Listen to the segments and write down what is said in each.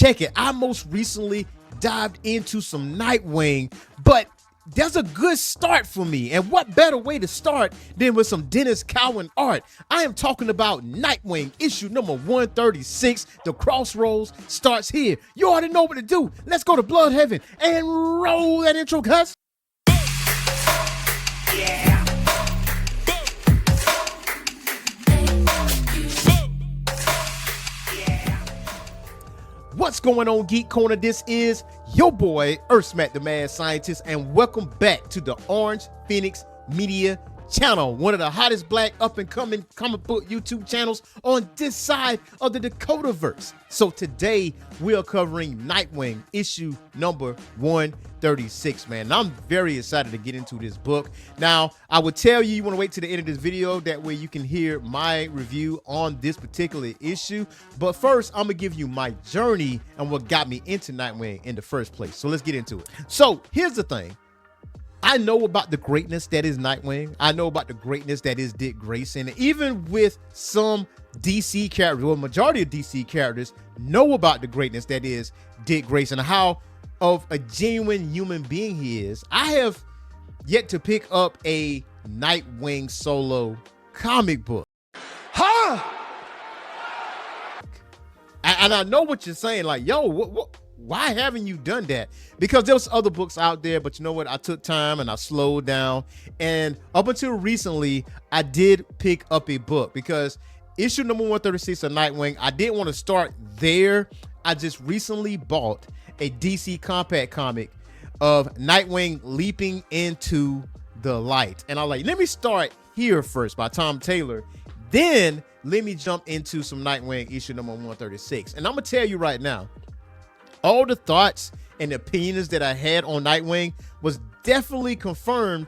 check it. I most recently dived into some Nightwing, but there's a good start for me. And what better way to start than with some Dennis Cowan art? I am talking about Nightwing issue number 136. The Crossroads starts here. You already know what to do. Let's go to Blood Heaven and roll that intro, cuz. Yeah. What's going on, Geek Corner? This is your boy, Earthsmack the Mad Scientist, and welcome back to the Orange Phoenix Media channel, one of the hottest black up-and-coming comic book YouTube channels on this side of the Dakotaverse. So today, we are covering Nightwing issue number 136, man. I'm very excited to get into this book. Now, I would tell you, you want to wait to the end of this video, that way you can hear my review on this particular issue. But first, I'm going to give you my journey and what got me into Nightwing in the first place. So let's get into it. So here's the thing. I know about the greatness that is Nightwing. I know about the greatness that is Dick Grayson. Even with some DC characters, well, majority of DC characters know about the greatness that is Dick Grayson, how of a genuine human being he is. I have yet to pick up a Nightwing solo comic book. Huh? And I know what you're saying, like, yo, what? Why haven't you done that? Because there was other books out there, but you know what? I took time and I slowed down. And up until recently, I did pick up a book because issue number 136 of Nightwing, I didn't want to start there. I just recently bought a DC compact comic of Nightwing leaping into the light. And I'm like, let me start here first by Tom Taylor. Then let me jump into some Nightwing issue number 136. And I'm going to tell you right now, all the thoughts and opinions that I had on Nightwing was definitely confirmed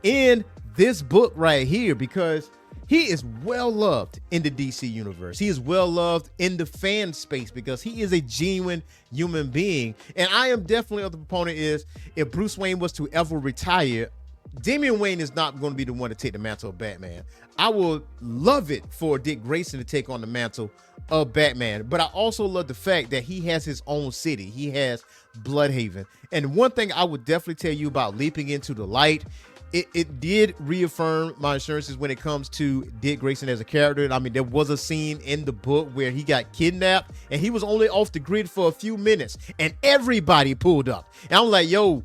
in this book right here, because he is well loved in the DC universe. He is well loved in the fan space because he is a genuine human being. And I am definitely of the proponent is, if Bruce Wayne was to ever retire, Damian Wayne is not going to be the one to take the mantle of Batman. I would love it for Dick Grayson to take on the mantle of Batman, but I also love the fact that he has his own city. He has Bloodhaven. And one thing I would definitely tell you about leaping into the light, it did reaffirm my assurances when it comes to Dick Grayson as a character. I mean, there was a scene in the book where he got kidnapped and he was only off the grid for a few minutes and everybody pulled up. And I'm like, yo,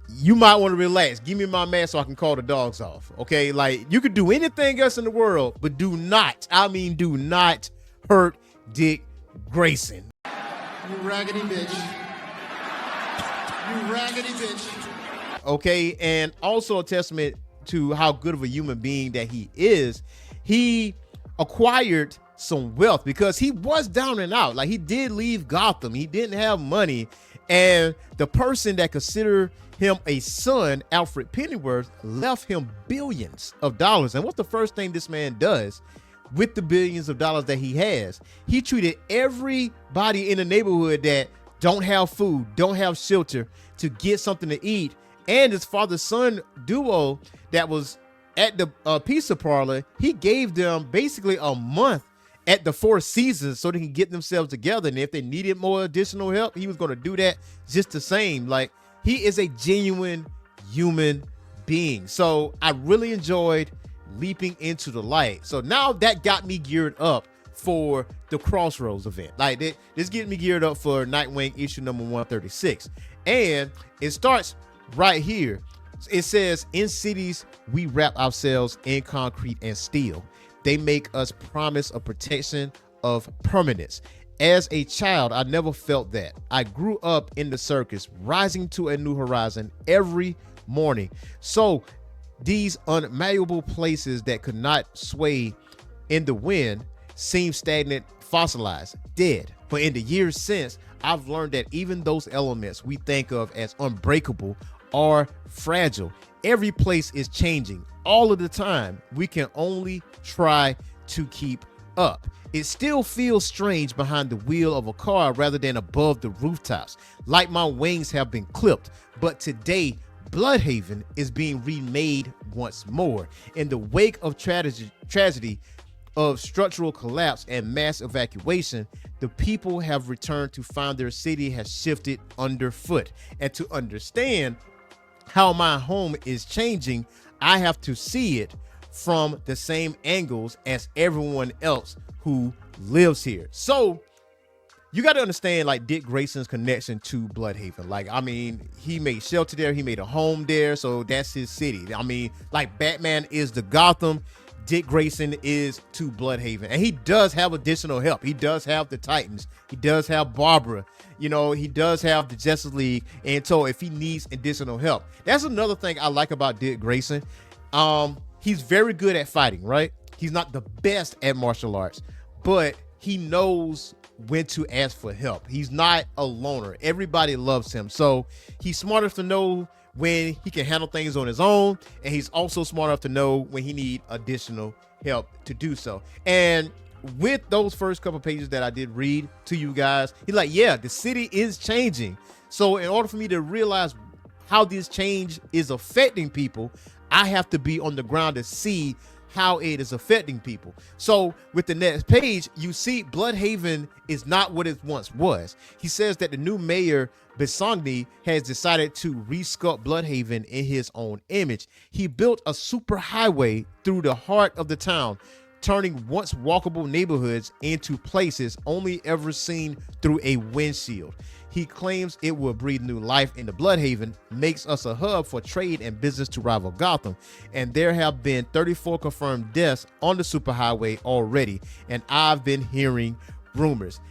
you might want to relax. Give me my mask so I can call the dogs off. Okay, like, you could do anything else in the world, but do not, I mean, do not hurt Dick Grayson. You raggedy bitch. You raggedy bitch. Okay, and also a testament to how good of a human being that he is. He acquired some wealth because he was down and out. Like, he did leave Gotham. He didn't have money. And the person that considered him a son, Alfred Pennyworth, left him billions of dollars. And what's the first thing this man does with the billions of dollars that he has? He treated everybody in the neighborhood that don't have food, don't have shelter, to get something to eat. And his father-son duo that was at the pizza parlor, he gave them basically a month at the Four Seasons so they can get themselves together. And if they needed more additional help, he was going to do that just the same. Like, he is a genuine human being. So I really enjoyed leaping into the light. So now that got me geared up for the Crossroads event. Like, this getting me geared up for Nightwing issue number 136. And it starts right here. It says, in cities, we wrap ourselves in concrete and steel. They make us promise a protection of permanence. As a child, I never felt that. I grew up in the circus, rising to a new horizon every morning. So these unmalleable places that could not sway in the wind seem stagnant, fossilized, dead. But in the years since, I've learned that even those elements we think of as unbreakable are fragile. Every place is changing all of the time. We can only try to keep up. It still feels strange behind the wheel of a car rather than above the rooftops, like my wings have been clipped. But today, Bloodhaven is being remade once more. In the wake of tragedy, of structural collapse and mass evacuation, the people have returned to find their city has shifted underfoot. And to understand how my home is changing, I have to see it from the same angles as everyone else who lives here. So you got to understand, like, Dick Grayson's connection to Bloodhaven. Like, I mean, he made shelter there, he made a home there, so that's his city. I mean, like, Batman is the Gotham, Dick Grayson is to Bloodhaven. And he does have additional help. He does have the Titans, he does have Barbara, you know, he does have the Justice League, and so if he needs additional help. That's another thing I like about Dick Grayson. He's very good at fighting, right? He's not the best at martial arts, but he knows when to ask for help. He's not a loner. Everybody loves him. So he's smart enough to know when he can handle things on his own, and he's also smart enough to know when he need additional help to do so. And with those first couple pages that I did read to you guys, he's like, yeah, the city is changing. So in order for me to realize how this change is affecting people, I have to be on the ground to see how it is affecting people. So with the next page, you see Bloodhaven is not what it once was. He says that the new mayor, Bisogni, has decided to resculpt Bloodhaven in his own image. He built a super highway through the heart of the town, turning once walkable neighborhoods into places only ever seen through a windshield. He claims it will breathe new life into Bloodhaven, makes us a hub for trade and business to rival Gotham. And there have been 34 confirmed deaths on the superhighway already, and I've been hearing rumors.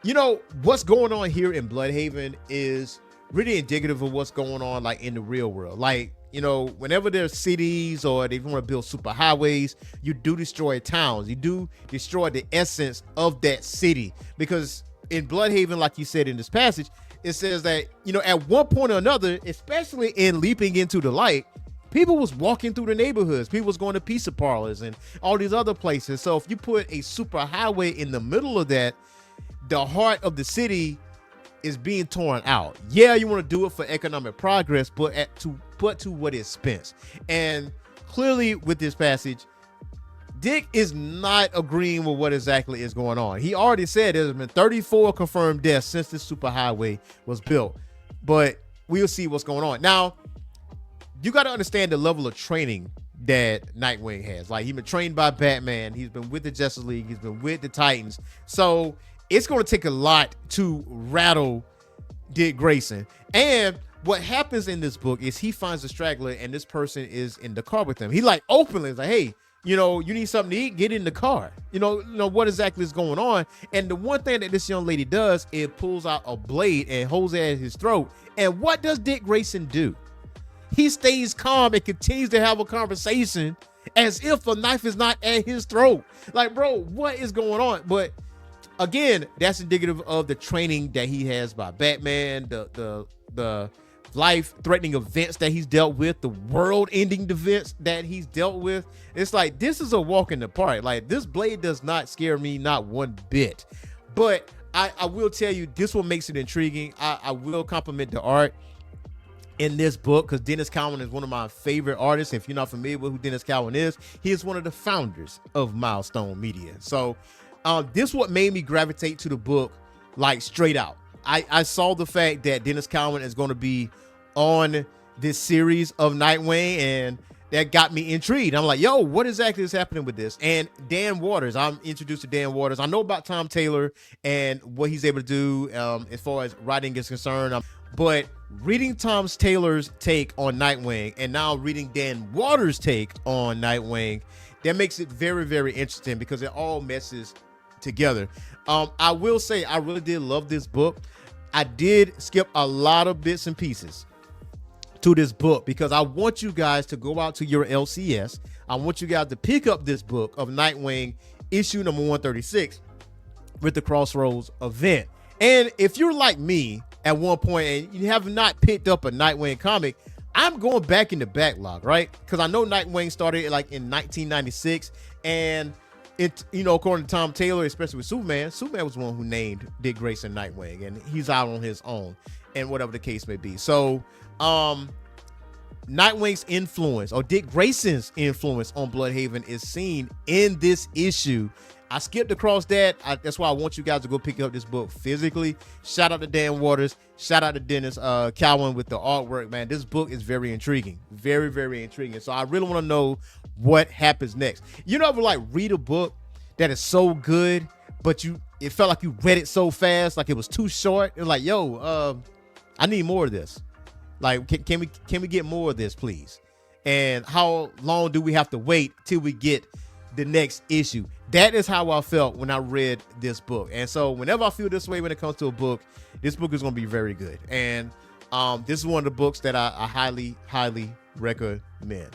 You know, what's going on here in Bloodhaven is really indicative of what's going on, like, in the real world. Like, you know, whenever there's cities or they want to build superhighways, you do destroy towns. You do destroy the essence of that city, because in Bloodhaven, like you said in this passage, it says that, you know, at one point or another, especially in Leaping Into the Light, people was walking through the neighborhoods. People was going to pizza parlors and all these other places. So if you put a superhighway in the middle of that, the heart of the city is being torn out. Yeah, you want to do it for economic progress, but to what expense? And clearly with this passage, Dick is not agreeing with what exactly is going on. He already said there's been 34 confirmed deaths since this superhighway was built, but we'll see what's going on. Now, you got to understand the level of training that Nightwing has. Like, he's been trained by Batman. He's been with the Justice League. He's been with the Titans. So it's going to take a lot to rattle Dick Grayson. And what happens in this book is he finds a straggler, and this person is in the car with him. He, like, openly is like, hey, you know, you need something to eat, get in the car. You know what exactly is going on. And the one thing that this young lady does is pulls out a blade and holds it at his throat. And what does Dick Grayson do? He stays calm and continues to have a conversation as if a knife is not at his throat. Like, bro, what is going on? But again, that's indicative of the training that he has by Batman, the life-threatening events that he's dealt with, the world-ending events that he's dealt with. It's like, this is a walk in the park. Like, this blade does not scare me, not one bit. But I will tell you, this what makes it intriguing. I will compliment the art in this book, because Dennis Cowan is one of my favorite artists. If you're not familiar with who Dennis Cowan is, he is one of the founders of Milestone Media. So this what made me gravitate to the book, like, straight out. I saw the fact that Dennis Cowan is going to be on this series of Nightwing, and that got me intrigued. I'm like, yo, what exactly is happening with this? And Dan Waters, I'm introduced to Dan Waters. I know about Tom Taylor and what he's able to do as far as writing is concerned. But reading Tom Taylor's take on Nightwing and now reading Dan Waters' take on Nightwing, that makes it very, very interesting, because it all meshes together. I will say I really did love this book. I did skip a lot of bits and pieces to this book, because I want you guys to go out to your LCS. I want you guys to pick up this book of Nightwing, issue number 136, with the Crossroads event. And if you're like me at one point and you have not picked up a Nightwing comic, I'm going back in the backlog, right? Because I know Nightwing started like in 1996, and it, you know, according to Tom Taylor, especially with Superman was the one who named Dick Grayson Nightwing, and he's out on his own, and whatever the case may be. So Nightwing's influence, or Dick Grayson's influence on Bloodhaven, is seen in this issue. I skipped across that. That's why I want you guys to go pick up this book physically. Shout out to Dan Waters. Shout out to Dennis Cowan with the artwork, man. This book is very intriguing. Very, very intriguing. So I really want to know what happens next. You know, ever like read a book that is so good, but it felt like you read it so fast, like it was too short. It was like, yo, I need more of this. Like, can we get more of this, please? And how long do we have to wait till we get the next issue? That is how I felt when I read this book. And so whenever I feel this way when it comes to a book, this book is going to be very good. And this is one of the books that I highly, highly recommend.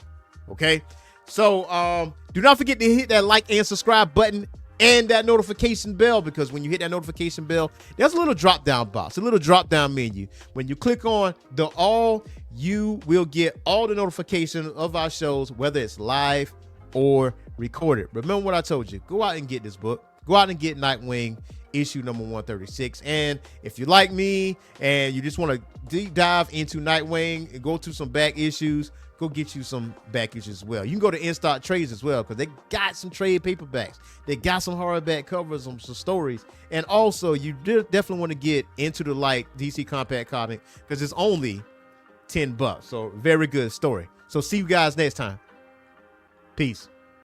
Okay. So do not forget to hit that like and subscribe button and that notification bell, because when you hit that notification bell, there's a little drop down box, a little drop down menu. When you click on the all, you will get all the notifications of our shows, whether it's live or recorded. Remember what I told you. Go out and get this book. Go out and get Nightwing issue number 136. And if you like me and you just want to deep dive into Nightwing and go to some back issues, go get you some back issues as well. You can go to In-Stock Trades as well, because they got some trade paperbacks. They got some hardback covers, some stories. And also, you definitely want to get Into the Light DC Compact comic, because it's only $10. So very good story. So see you guys next time. Peace.